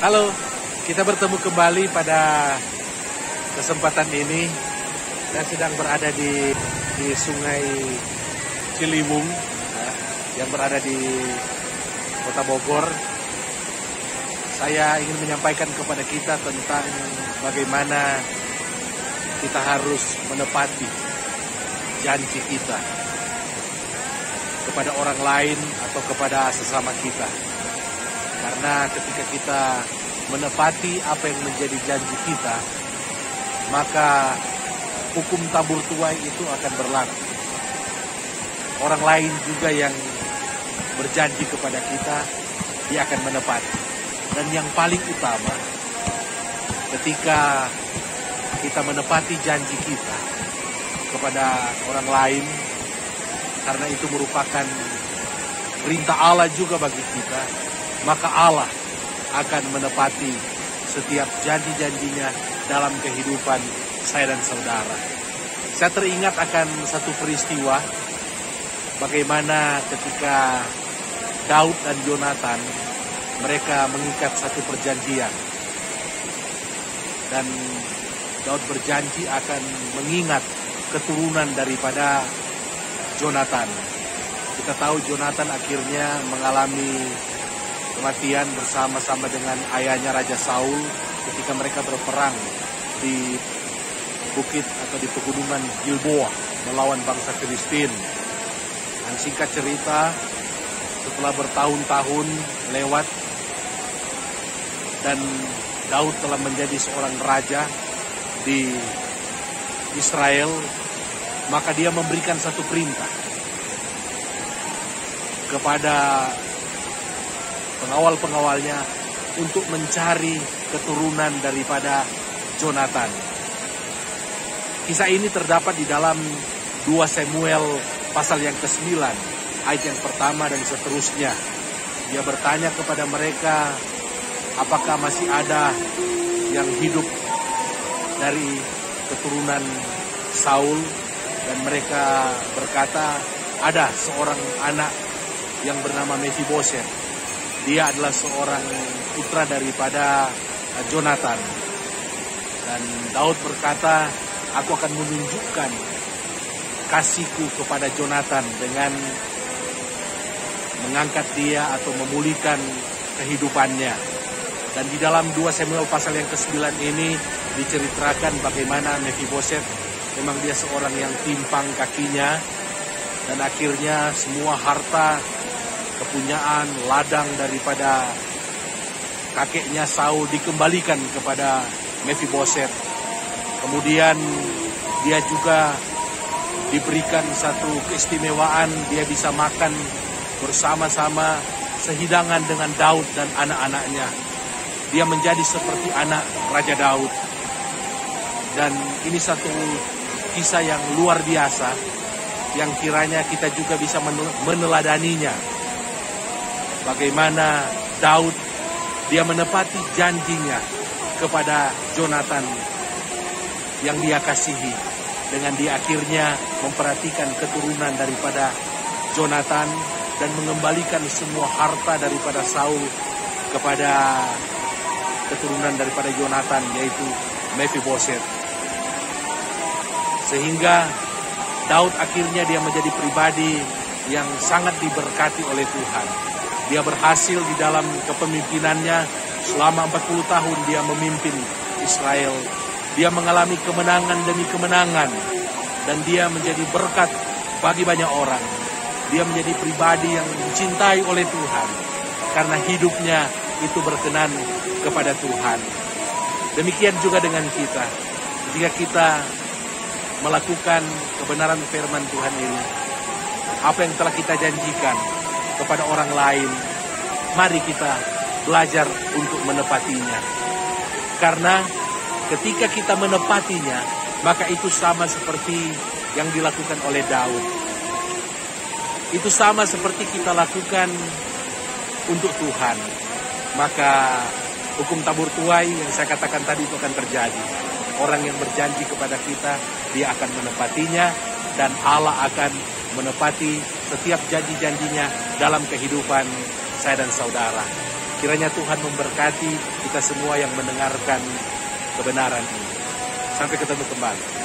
Halo, kita bertemu kembali pada kesempatan ini. Saya sedang berada di Sungai Ciliwung, yang berada di Kota Bogor. Saya ingin menyampaikan kepada kita tentang bagaimana kita harus menepati janji kita kepada orang lain atau kepada sesama kita. Karena ketika kita menepati apa yang menjadi janji kita, maka hukum tabur tuai itu akan berlaku. Orang lain juga yang berjanji kepada kita, dia akan menepati. Dan yang paling utama, ketika kita menepati janji kita kepada orang lain, karena itu merupakan perintah Allah juga bagi kita, maka Allah akan menepati setiap janji-janjinya dalam kehidupan saya dan saudara. Saya teringat akan satu peristiwa, bagaimana ketika Daud dan Yonatan, mereka mengikat satu perjanjian. Dan Daud berjanji akan mengingat keturunan daripada Yonatan. Kita tahu Yonatan akhirnya mengalami kematian bersama-sama dengan ayahnya Raja Saul ketika mereka berperang di bukit atau di pegunungan Gilboa melawan bangsa Filistin. Dan singkat cerita, setelah bertahun-tahun lewat dan Daud telah menjadi seorang raja di Israel, maka dia memberikan satu perintah kepada pengawal-pengawalnya untuk mencari keturunan daripada Yonatan. Kisah ini terdapat di dalam 2 Samuel pasal yang ke-9, ayat yang pertama dan seterusnya. Dia bertanya kepada mereka, apakah masih ada yang hidup dari keturunan Saul? Dan mereka berkata, ada seorang anak yang bernama Mephibosheth. Dia adalah seorang putra daripada Yonatan. Dan Daud berkata, aku akan menunjukkan kasihku kepada Yonatan dengan mengangkat dia atau memulihkan kehidupannya. Dan di dalam 2 Samuel pasal yang ke-9 ini diceritakan bagaimana Mephibosheth memang dia seorang yang timpang kakinya, dan akhirnya semua harta kepunyaan ladang daripada kakeknya Saul dikembalikan kepada Mephibosheth. Kemudian dia juga diberikan satu keistimewaan, dia bisa makan bersama-sama sehidangan dengan Daud dan anak-anaknya. Dia menjadi seperti anak Raja Daud. Dan ini satu kisah yang luar biasa, yang kiranya kita juga bisa meneladaninya. Bagaimana Daud, dia menepati janjinya kepada Yonatan yang dia kasihi, dengan dia akhirnya memperhatikan keturunan daripada Yonatan dan mengembalikan semua harta daripada Saul kepada keturunan daripada Yonatan, yaitu Mephibosheth. Sehingga Daud akhirnya dia menjadi pribadi yang sangat diberkati oleh Tuhan. Dia berhasil di dalam kepemimpinannya selama 40 tahun dia memimpin Israel. Dia mengalami kemenangan demi kemenangan, dan dia menjadi berkat bagi banyak orang. Dia menjadi pribadi yang dicintai oleh Tuhan karena hidupnya itu berkenan kepada Tuhan. Demikian juga dengan kita. Jika kita melakukan kebenaran firman Tuhan ini, apa yang telah kita janjikan kepada orang lain, mari kita belajar untuk menepatinya. Karena ketika kita menepatinya, maka itu sama seperti yang dilakukan oleh Daud. Itu sama seperti kita lakukan untuk Tuhan. Maka hukum tabur tuai yang saya katakan tadi itu akan terjadi. Orang yang berjanji kepada kita, dia akan menepatinya, dan Allah akan menepati setiap janji-janjinya dalam kehidupan saya dan saudara. Kiranya Tuhan memberkati kita semua yang mendengarkan kebenaran ini. Sampai ketemu kembali.